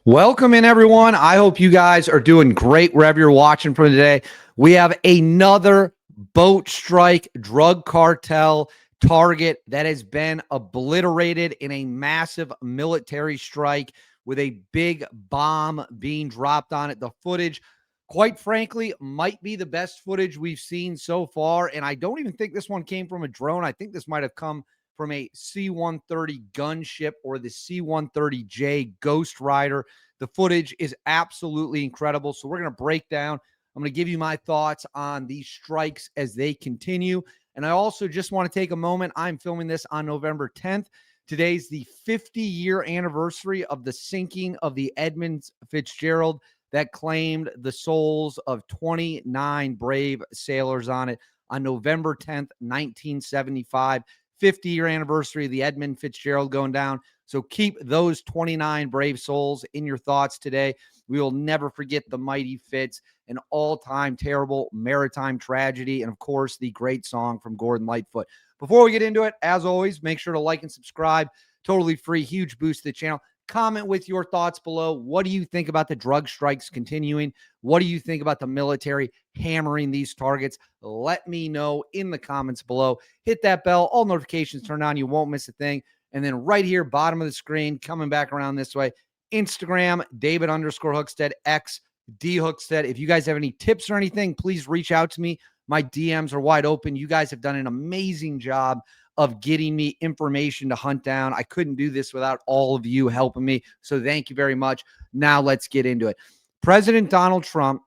Welcome in, everyone. I hope you guys are doing great wherever you're watching from today. We have another boat strike drug cartel target that has been obliterated in a massive military strike with a big bomb being dropped on it. The footage, quite frankly, might be the best footage we've seen so far. And I don't even think this one came from a drone. I think this might have come from a C-130 gunship or the C-130J Ghost Rider. The footage is absolutely incredible. So we're going to break down. I'm going to give you my thoughts on these strikes as they continue. And I also just want to take a moment. I'm filming this on November 10th. Today's the 50-year anniversary of the sinking of the Edmund Fitzgerald that claimed the souls of 29 brave sailors on it on November 10th, 1975. 50-year anniversary of the Edmund Fitzgerald going down. So keep those 29 brave souls in your thoughts today. We will never forget the mighty Fitz, an all-time terrible maritime tragedy, and of course, the great song from Gordon Lightfoot. Before we get into it, as always, make sure to like and subscribe. Totally free, huge boost to the channel. Comment with your thoughts below. What do you think about the drug strikes continuing? What do you think about the military hammering these targets? Let me know in the comments below. Hit that bell. All notifications turned on. You won't miss a thing. And then right here, bottom of the screen, coming back around this way, Instagram, David_Hookstead, X, D Hookstead. If you guys have any tips or anything, please reach out to me. My DMs are wide open. You guys have done an amazing job of getting me information to hunt down. I couldn't do this without all of you helping me. So thank you very much. Now let's get into it. President Donald Trump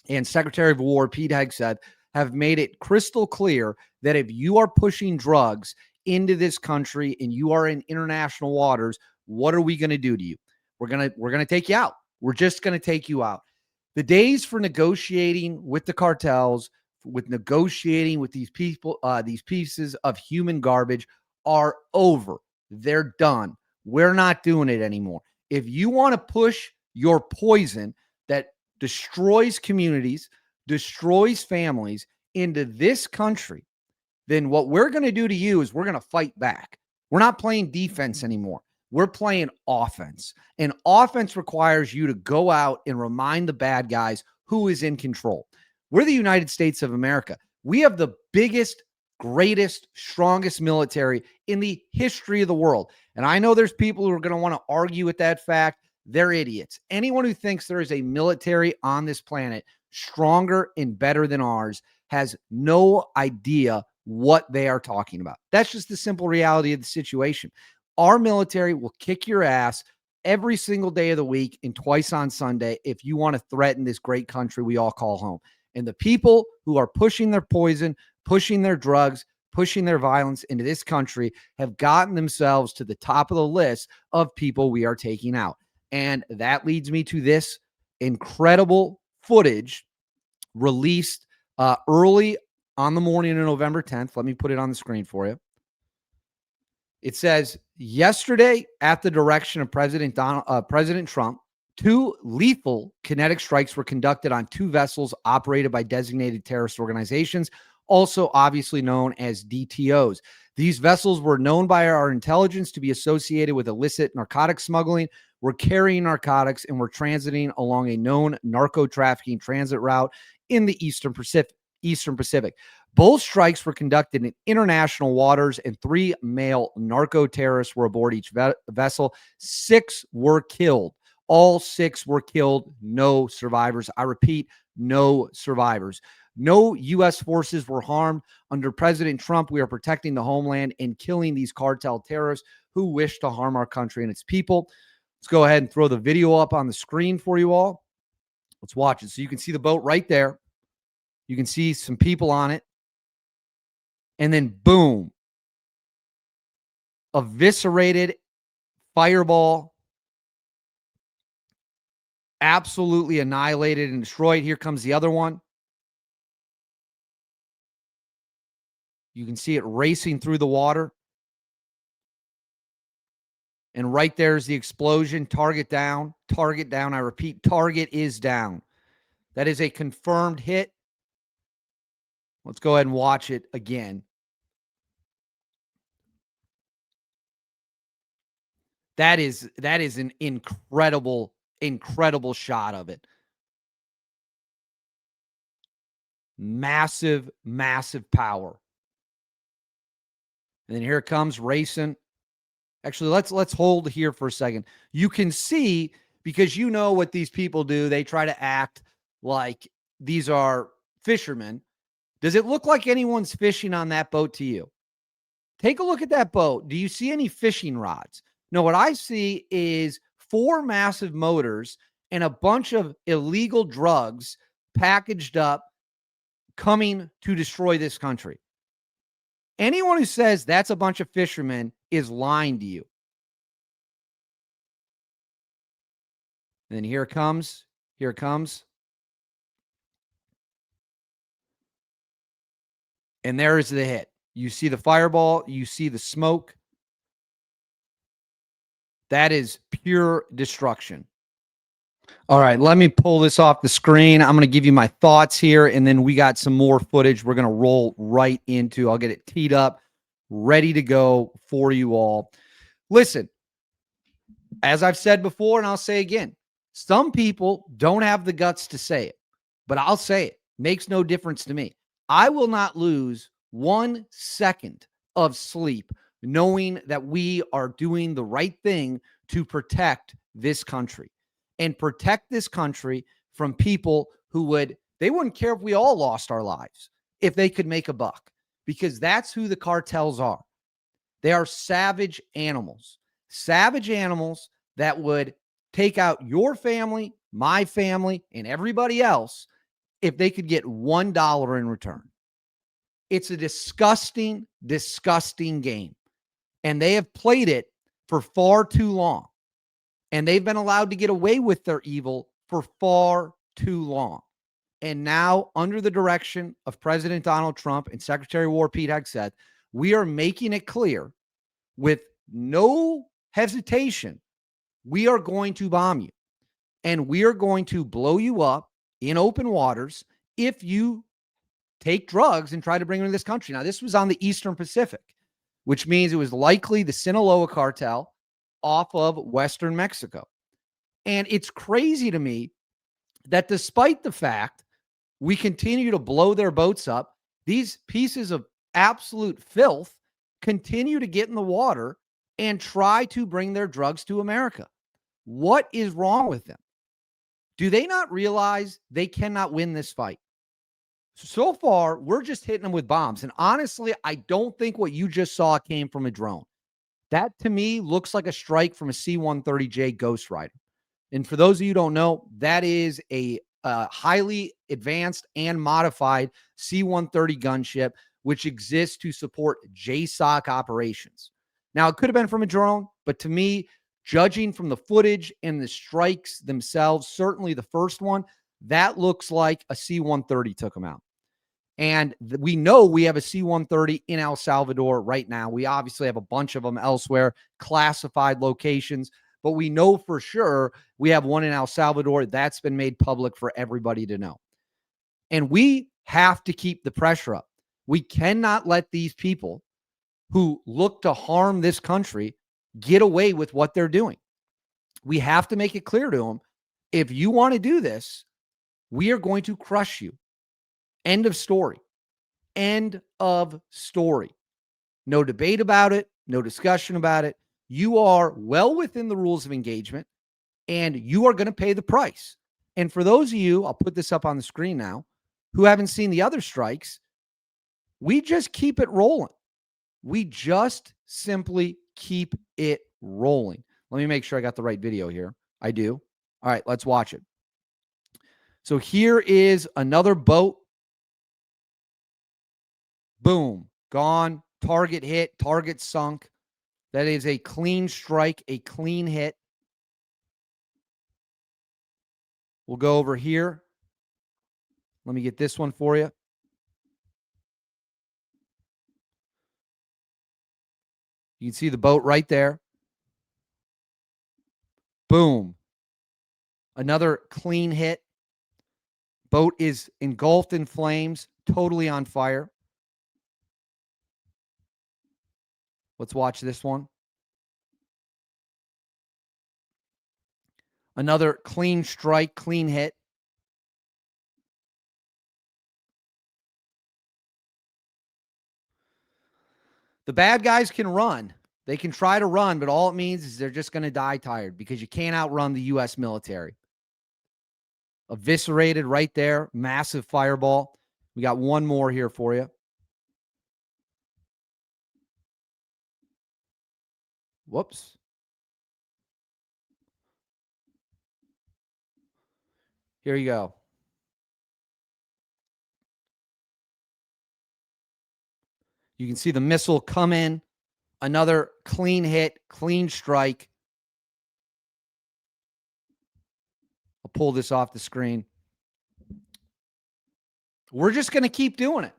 and Secretary of War Pete Hegseth have made it crystal clear that if you are pushing drugs into this country and you are in international waters, what are we going to do to you? We're going to take you out. We're just going to take you out. The days for negotiating with the cartels, with negotiating with these people, these pieces of human garbage are over. They're done. We're not doing it anymore. If you want to push your poison that destroys communities, destroys families into this country, then what we're going to do to you is we're going to fight back. We're not playing defense anymore. We're playing offense. And offense requires you to go out and remind the bad guys who is in control. We're the United States of America. We have the biggest, greatest, strongest military in the history of the world. And I know there's people who are going to want to argue with that fact. They're idiots. Anyone who thinks there is a military on this planet stronger and better than ours has no idea what they are talking about. That's just the simple reality of the situation. Our military will kick your ass every single day of the week and twice on Sunday if you want to threaten this great country we all call home. And the people who are pushing their poison, pushing their drugs, pushing their violence into this country have gotten themselves to the top of the list of people we are taking out. And that leads me to this incredible footage released early on the morning of November 10th. Let me put it on the screen for you. It says, yesterday, at the direction of President Trump, 2 lethal kinetic strikes were conducted on 2 vessels operated by designated terrorist organizations, also obviously known as DTOs. These vessels were known by our intelligence to be associated with illicit narcotic smuggling, were carrying narcotics, and were transiting along a known narco-trafficking transit route in the Eastern Pacific. Both strikes were conducted in international waters, and 3 male narco-terrorists were aboard each vessel. 6 were killed. All 6 were killed. No survivors. I repeat, no survivors. No U.S. forces were harmed. Under President Trump, we are protecting the homeland and killing these cartel terrorists who wish to harm our country and its people. Let's go ahead and throw the video up on the screen for you all. Let's watch it. So you can see the boat right there. You can see some people on it. And then, boom, eviscerated fireball, absolutely annihilated and destroyed. Here comes the other one. You can see it racing through the water. And right there's the explosion. Target down. Target down. I repeat, target is down. That is a confirmed hit. Let's go ahead and watch it again. That is an incredible Incredible shot of it. Massive, massive power. And then here it comes racing. Actually, let's hold here for a second. You can see, because you know what these people do. They try to act like these are fishermen. Does it look like anyone's fishing on that boat to you? Take a look at that boat. Do you see any fishing rods? No, what I see is 4 massive motors and a bunch of illegal drugs packaged up coming to destroy this country. Anyone who says that's a bunch of fishermen is lying to you. And then here it comes. Here it comes. And there is the hit. You see the fireball. You see the smoke. That is pure destruction. All right, let me pull this off the screen. I'm going to give you my thoughts here, and then we got some more footage we're going to roll right into. I'll get it teed up, ready to go for you all. Listen, as I've said before, and I'll say again, some people don't have the guts to say it, but I'll say it. Makes no difference to me. I will not lose 1 second of sleep knowing that we are doing the right thing to protect this country and protect this country from people who they wouldn't care if we all lost our lives if they could make a buck, because that's who the cartels are. They are savage animals that would take out your family, my family, and everybody else if they could get $1 in return. It's a disgusting, disgusting game. And they have played it for far too long. And they've been allowed to get away with their evil for far too long. And now, under the direction of President Donald Trump and Secretary of War Pete Hegseth, we are making it clear with no hesitation, we are going to bomb you. And we are going to blow you up in open waters if you take drugs and try to bring them to this country. Now, this was on the Eastern Pacific, which means it was likely the Sinaloa cartel off of Western Mexico. And it's crazy to me that despite the fact we continue to blow their boats up, these pieces of absolute filth continue to get in the water and try to bring their drugs to America. What is wrong with them? Do they not realize they cannot win this fight? So far, we're just hitting them with bombs. And honestly, I don't think what you just saw came from a drone. That, to me, looks like a strike from a C-130J Ghost Rider. And for those of you who don't know, that is a highly advanced and modified C-130 gunship, which exists to support JSOC operations. Now, it could have been from a drone, but to me, judging from the footage and the strikes themselves, certainly the first one, that looks like a C-130 took them out. And we know we have a C-130 in El Salvador right now. We obviously have a bunch of them elsewhere, classified locations, but we know for sure we have one in El Salvador that's been made public for everybody to know. And we have to keep the pressure up. We cannot let these people who look to harm this country get away with what they're doing. We have to make it clear to them, if you want to do this, we are going to crush you. End of story. End of story. No debate about it. No discussion about it. You are well within the rules of engagement, and you are going to pay the price. And for those of you, I'll put this up on the screen now, who haven't seen the other strikes, we just keep it rolling. We just simply keep it rolling. Let me make sure I got the right video here. I do. All right, let's watch it. So here is another boat. Boom, gone. Target hit, target sunk. That is a clean strike, a clean hit. We'll go over here. Let me get this one for you. You can see the boat right there. Boom. Another clean hit. Boat is engulfed in flames, totally on fire. Let's watch this one. Another clean strike, clean hit. The bad guys can run. They can try to run, but all it means is they're just going to die tired because you can't outrun the U.S. military. Eviscerated right there. Massive fireball. We got one more here for you. Whoops. Here you go. You can see the missile come in. Another clean hit, clean strike. I'll pull this off the screen. We're just going to keep doing it.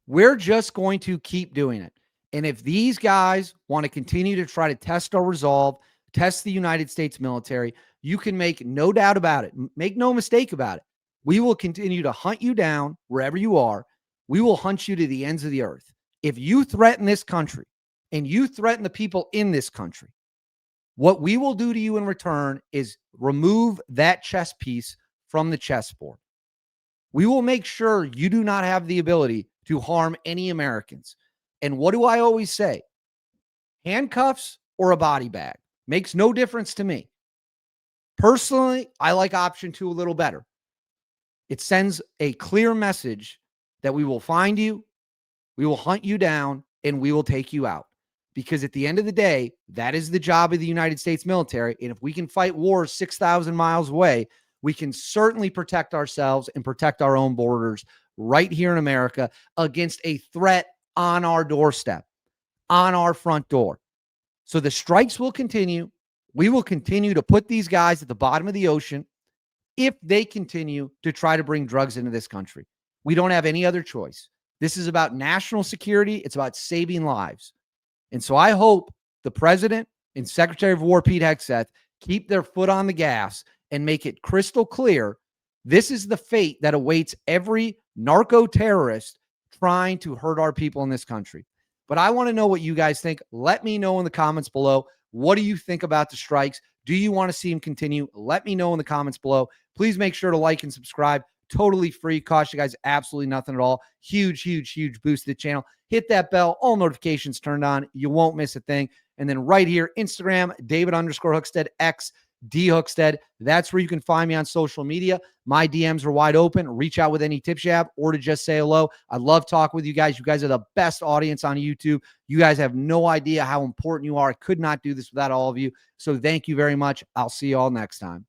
We're just going to keep doing it. And if these guys want to continue to try to test our resolve, test the United States military, you can make no doubt about it. Make no mistake about it. We will continue to hunt you down wherever you are. We will hunt you to the ends of the earth. If you threaten this country and you threaten the people in this country, what we will do to you in return is remove that chess piece from the chessboard. We will make sure you do not have the ability to harm any Americans. And what do I always say? Handcuffs or a body bag makes no difference to me. Personally, I like option 2 a little better. It sends a clear message that we will find you, we will hunt you down, and we will take you out. Because at the end of the day, that is the job of the United States military. And if we can fight wars 6,000 miles away, we can certainly protect ourselves and protect our own borders right here in America against a threat on our doorstep, on our front door. So the strikes will continue. We will continue to put these guys at the bottom of the ocean if they continue to try to bring drugs into this country. We don't have any other choice. This is about national security. It's about saving lives. And so I hope the president and Secretary of War Pete Hegseth keep their foot on the gas and make it crystal clear this is the fate that awaits every narco-terrorist trying to hurt our people in this country. But I want to know what you guys think. Let me know in the comments below. What do you think about the strikes? Do you want to see them continue? Let me know in the comments below. Please make sure to like and subscribe. Totally free. Cost you guys absolutely nothing at all. Huge, huge, huge boost to the channel. Hit that bell. All notifications turned on. You won't miss a thing. And then right here, Instagram, David_Hookstead, X, D Hookstead. That's where you can find me on social media. My DMs are wide open. Reach out with any tips you have or to just say hello. I love talking with you guys. You guys are the best audience on YouTube. You guys have no idea how important you are. I could not do this without all of you. So thank you very much. I'll see you all next time.